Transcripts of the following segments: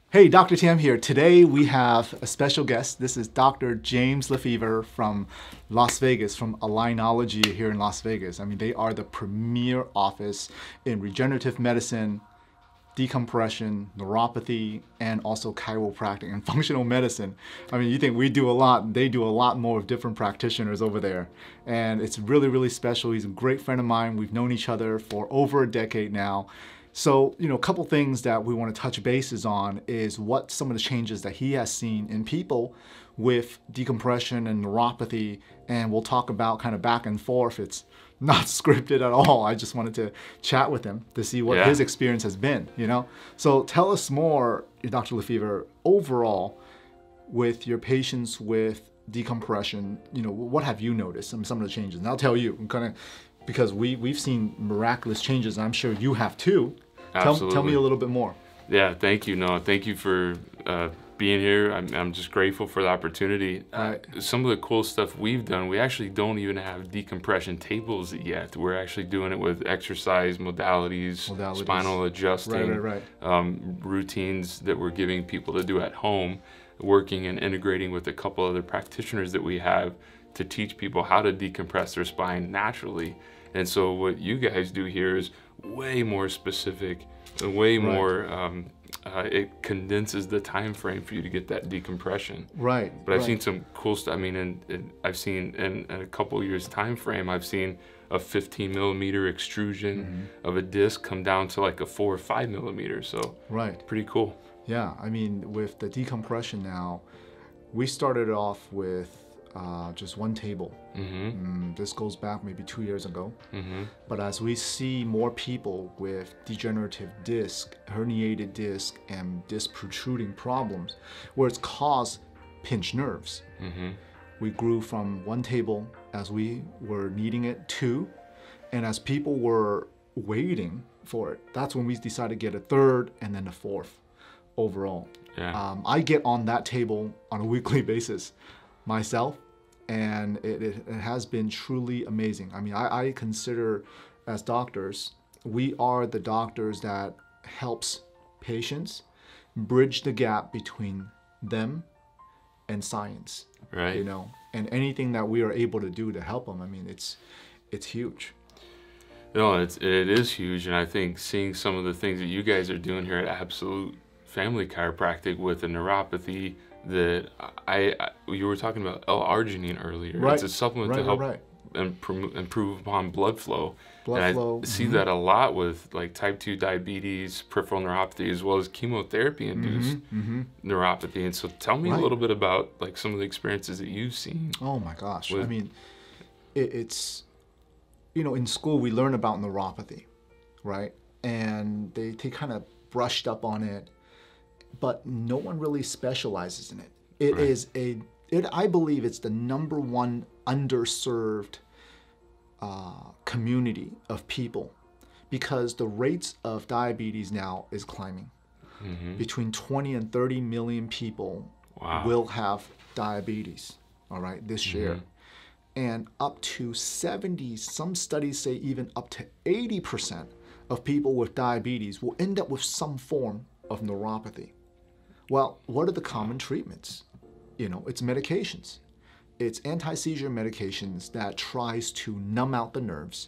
Hey, Dr. Tam here. Today we have a special guest. This is Dr. James LeFever from Las Vegas, from Alignology here in Las Vegas. I mean, they are the premier office in regenerative medicine, decompression, neuropathy, and also chiropractic and functional medicine. I mean, you think we do a lot, they do a lot more with different practitioners over there. And it's really, really special. He's a great friend of mine. We've known each other for over a decade now. So, a couple things that we want to touch bases on is what some of the changes that he has seen in people with decompression and neuropathy, and we'll talk about kind of back and forth. It's not scripted at all. I just wanted to chat with him to see what his experience has been, So tell us more, Dr. LeFever, overall with your patients with decompression, what have you noticed, some of the changes? And I'll tell you, because we've seen miraculous changes, and I'm sure you have too. Absolutely. Tell me a little bit more. Yeah, thank you, Noah. Thank you for being here. I'm just grateful for the opportunity. Some of the cool stuff we've done, we actually don't even have decompression tables yet. We're actually doing it with exercise modalities. Spinal adjusting, routines that we're giving people to do at home, working and integrating with a couple other practitioners that we have to teach people how to decompress their spine naturally. And so what you guys do here is way more specific, and way more, it condenses the time frame for you to get that decompression. But I've seen some cool stuff. I mean, I've seen in a couple years time frame, I've seen a 15 millimeter extrusion of a disc come down to like a 4 or 5 millimeters. So pretty cool. Yeah, I mean, with the decompression now, we started off with just one table. This goes back maybe 2 years ago. But as we see more people with degenerative disc, herniated disc, and disc protruding problems, where it's caused pinched nerves, we grew from one table as we were needing it, two, and as people were waiting for it, that's when we decided to get a third and then a fourth overall. I get on that table on a weekly basis myself, and it has been truly amazing. I mean, I consider as doctors, we are the doctors that helps patients bridge the gap between them and science, and anything that we are able to do to help them, I mean, it's huge. No, it is huge, and I think seeing some of the things that you guys are doing here at Absolute Family Chiropractic with the neuropathy, that you were talking about L-arginine earlier. It's a supplement to help improve upon blood flow. I see that a lot with like type 2 diabetes, peripheral neuropathy, as well as chemotherapy-induced neuropathy. And so tell me a little bit about like some of the experiences that you've seen. Oh my gosh. I mean, it's, in school we learn about neuropathy, right? And they kind of brushed up on it, but no one really specializes in it. I believe it's the #1 underserved community of people, because the rates of diabetes now is climbing. Between 20 and 30 million people will have diabetes, this year. And up to 70, some studies say even up to 80% of people with diabetes will end up with some form of neuropathy. Well, what are the common treatments? It's medications. It's anti-seizure medications that tries to numb out the nerves.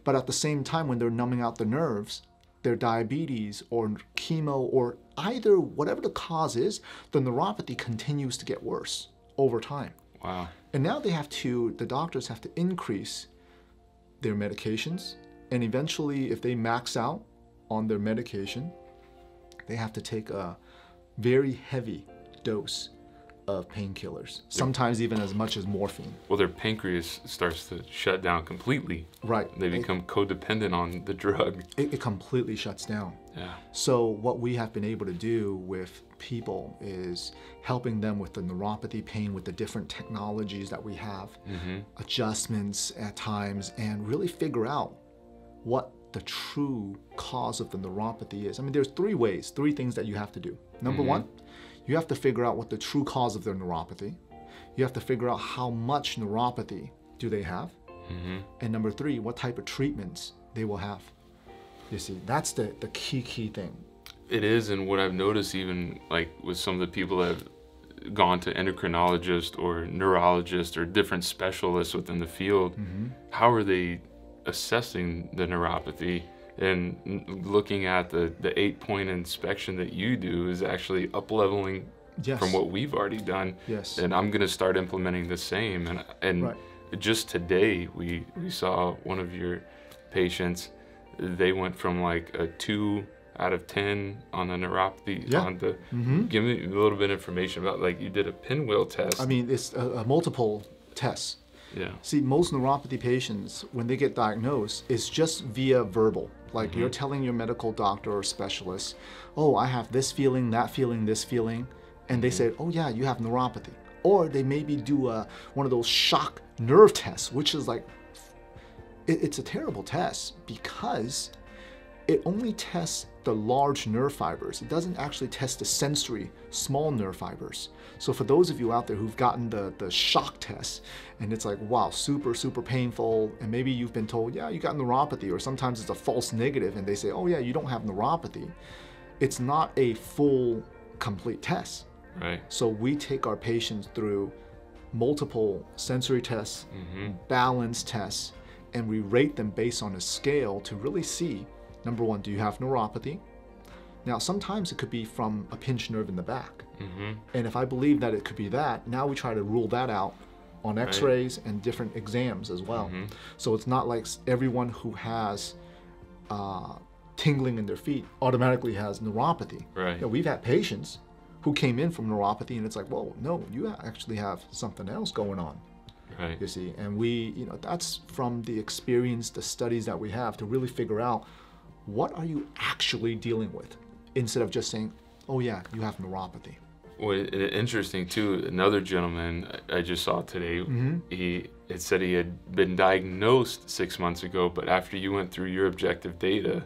But at the same time, when they're numbing out the nerves, their diabetes or chemo or either whatever the cause is, the neuropathy continues to get worse over time. And now the doctors have to increase their medications. And eventually, if they max out on their medication, they have to take a very heavy dose of painkillers, sometimes even as much as morphine. Well, their pancreas starts to shut down completely. They become codependent on the drug. It completely shuts down. So what we have been able to do with people is helping them with the neuropathy pain with the different technologies that we have, adjustments at times, and really figure out what the true cause of the neuropathy is. I mean, there's three things that you have to do. Number one, you have to figure out what the true cause of their neuropathy. You have to figure out how much neuropathy do they have. And number three, what type of treatments they will have. You see, that's the key thing. It is, and what I've noticed even like with some of the people that have gone to endocrinologists or neurologists or different specialists within the field, how are they assessing the neuropathy? And looking at the 8-point inspection that you do is actually up-leveling from what we've already done. Yes. And I'm gonna start implementing the same. And just today, we saw one of your patients, they went from like a 2 out of 10 on the neuropathy. On the, give me a little bit of information about, like, you did a pinwheel test. I mean, it's a multiple test. Yeah. See, most neuropathy patients, when they get diagnosed, it's just via verbal. Like you're telling your medical doctor or specialist, oh, I have this feeling, that feeling, this feeling. And they say, oh yeah, you have neuropathy. Or they maybe do one of those shock nerve tests, which is like, it's a terrible test because it only tests the large nerve fibers. It doesn't actually test the sensory small nerve fibers. So for those of you out there who've gotten the shock test and it's like, wow, super, super painful, and maybe you've been told, yeah, you got neuropathy, or sometimes it's a false negative and they say, oh yeah, you don't have neuropathy. It's not a full, complete test. Right. So we take our patients through multiple sensory tests, balance tests, and we rate them based on a scale to really see, number one, do you have neuropathy? Now, sometimes it could be from a pinched nerve in the back. And if I believe that it could be that, now we try to rule that out on x-rays and different exams as well. So it's not like everyone who has tingling in their feet automatically has neuropathy. Right. You know, we've had patients who came in from neuropathy and it's like, whoa, no, you actually have something else going on. Right. You see, and we, you know, that's from the experience, the studies that we have to really figure out what are you actually dealing with instead of just saying, oh yeah, you have neuropathy. Well, interesting too, another gentleman I just saw today, it said he had been diagnosed 6 months ago, but after you went through your objective data,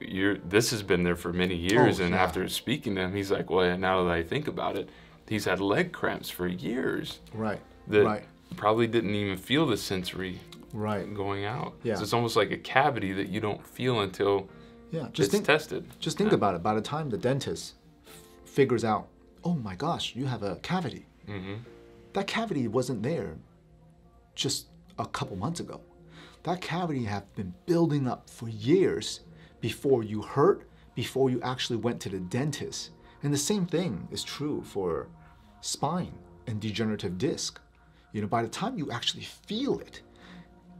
this has been there for many years, and after speaking to him, he's like, well, now that I think about it, he's had leg cramps for years. Right, that probably didn't even feel the sensory going out. Yeah. So it's almost like a cavity that you don't feel until it's tested. Just think about it. By the time the dentist figures out, oh my gosh, you have a cavity. That cavity wasn't there just a couple months ago. That cavity have been building up for years before you hurt, before you actually went to the dentist. And the same thing is true for spine and degenerative disc. You know, by the time you actually feel it,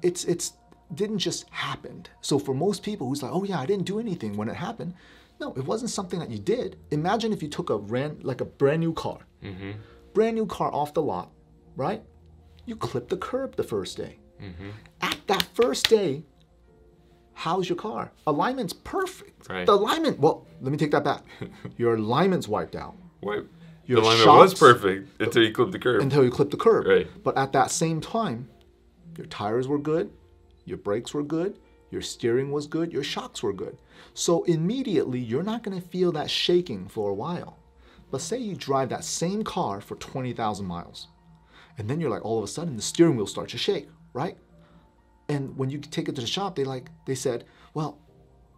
it's didn't just happen. So for most people who's like, oh yeah, I didn't do anything when it happened. No, it wasn't something that you did. Imagine if you took a brand new car, brand new car off the lot, right? You clip the curb the first day. At that first day, how's your car? Alignment's perfect. Right. The alignment, well, let me take that back. Your alignment's wiped out. The alignment was perfect until you clipped the curb. Until you clipped the curb. Right. But at that same time, your tires were good, your brakes were good, your steering was good, your shocks were good. So immediately, you're not gonna feel that shaking for a while. But say you drive that same car for 20,000 miles, and then you're like, all of a sudden, the steering wheel starts to shake, right? And when you take it to the shop, they said, well,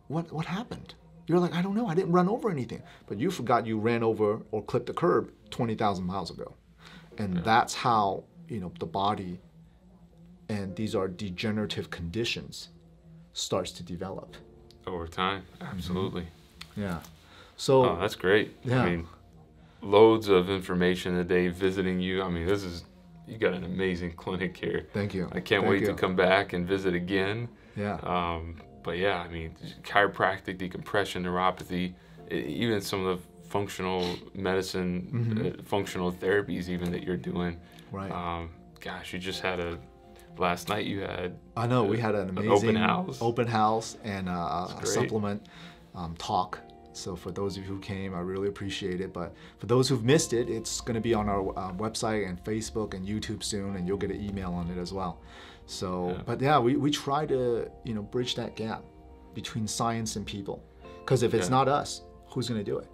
what happened? You're like, I don't know, I didn't run over anything. But you forgot you ran over or clipped the curb 20,000 miles ago. And that's how, you know, the body, and these are degenerative conditions, starts to develop. Over time, absolutely. Yeah. So. Oh, that's great. Yeah. I mean, loads of information today visiting you. I mean, you got an amazing clinic here. Thank you. I can't wait to come back and visit again. Yeah. But yeah, I mean, chiropractic, decompression, neuropathy, even some of the functional medicine, functional therapies even that you're doing. Right. Gosh, you just had last night you had. I know, we had an amazing open house and a supplement talk. So for those of you who came, I really appreciate it. But for those who've missed it, it's going to be on our website and Facebook and YouTube soon, and you'll get an email on it as well. So, but yeah, we try to, you know, bridge that gap between science and people. Because if it's not us, who's going to do it?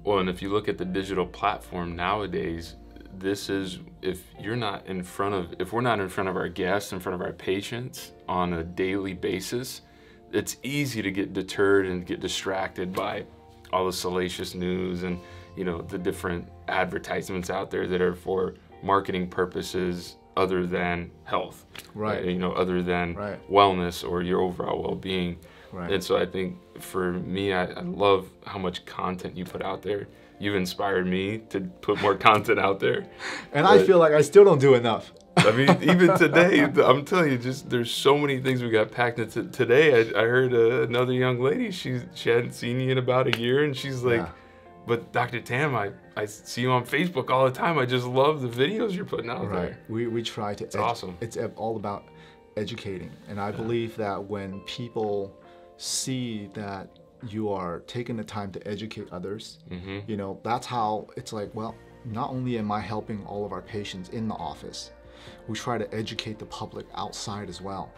Well, and if you look at the digital platform nowadays, this is, if we're not in front of our guests, in front of our patients on a daily basis, it's easy to get deterred and get distracted by all the salacious news and, you know, the different advertisements out there that are for marketing purposes other than health, right? You know, other than right. wellness or your overall well-being. Right. And so I think for me, I love how much content you put out there. You've inspired me to put more content out there. And I feel like I still don't do enough. I mean, even today, I'm telling you, just there's so many things we got packed into. Today, I heard another young lady, she hadn't seen you in about a year, and she's like, but Dr. Tam, I see you on Facebook all the time. I just love the videos you're putting out there. We try to. It's awesome. It's all about educating. And I believe that when people see that you are taking the time to educate others, you know, that's how it's like, well, not only am I helping all of our patients in the office, we try to educate the public outside as well.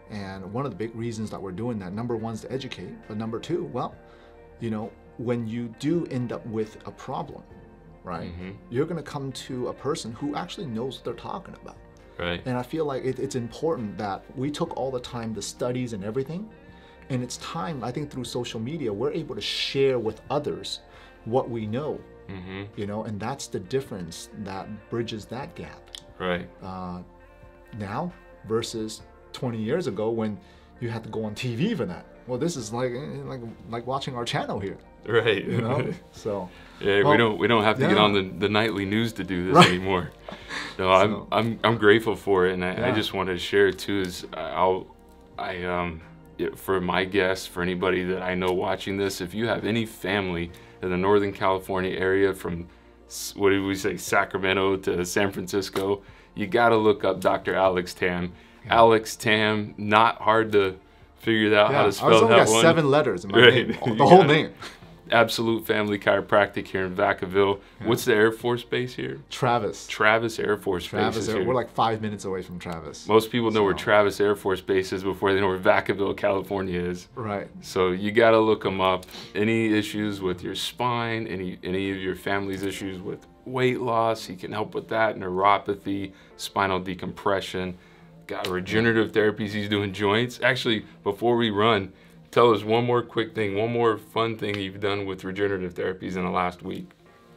And one of the big reasons that we're doing that, number one is to educate, but number two, well, you know, when you do end up with a problem, right, you're going to come to a person who actually knows what they're talking about. Right. And I feel like it's important that we took all the time, the studies and everything, and it's time, I think through social media, we're able to share with others what we know, you know, and that's the difference that bridges that gap. Right. Now versus 20 years ago when you had to go on TV for that. Well, this is like watching our channel here. Right. You know? So yeah, well, we don't have to get on the nightly news to do this anymore. No, I'm grateful for it, and I just wanted to share too. Is for my guests, for anybody that I know watching this, if you have any family in the Northern California area, from what did we say, Sacramento to San Francisco, you got to look up Dr. Alex Tam. Alex Tam, not hard to figure out how to spell that one. I only got 7 letters in my name, the whole name. Absolute Family Chiropractic here in Vacaville. What's the Air Force Base here? Travis. Travis Air Force Base is here. We're like 5 minutes away from Travis. Most people know where Travis Air Force Base is before they know where Vacaville, California is. Right. So you got to look them up. Any issues with your spine, any of your family's issues with weight loss, he can help with that. Neuropathy, spinal decompression. Got regenerative therapies, he's doing joints. Actually, before we run, tell us one more quick thing, one more fun thing you've done with regenerative therapies in the last week.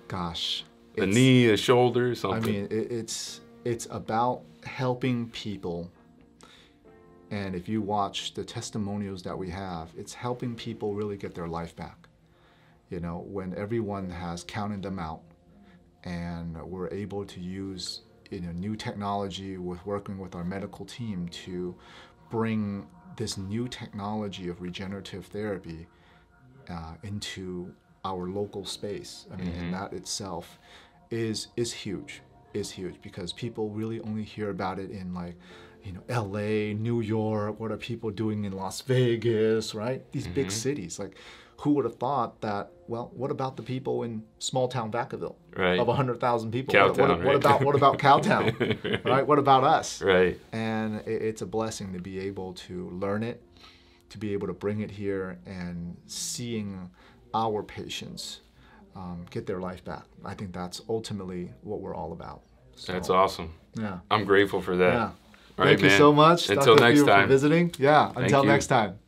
Gosh. A knee, a shoulder, something. I mean, it's about helping people. And if you watch the testimonials that we have, it's helping people really get their life back. You know, when everyone has counted them out and we're able to use, you know, new technology with working with our medical team to bring this new technology of regenerative therapy into our local space. I mean, and that itself is huge, because people really only hear about it in, like, you know, LA, New York, what are people doing in Las Vegas, right? These big cities. Like, who would have thought that, well, what about the people in small town Vacaville of 100,000 people? What about Cowtown, right? What about us? Right. And it's a blessing to be able to learn it, to be able to bring it here, and seeing our patients get their life back. I think that's ultimately what we're all about. So, that's awesome. Yeah. I'm grateful for that. Yeah. All Thank right, you so much. Until Dr. next LeFever, time. for visiting. Yeah. Until next time.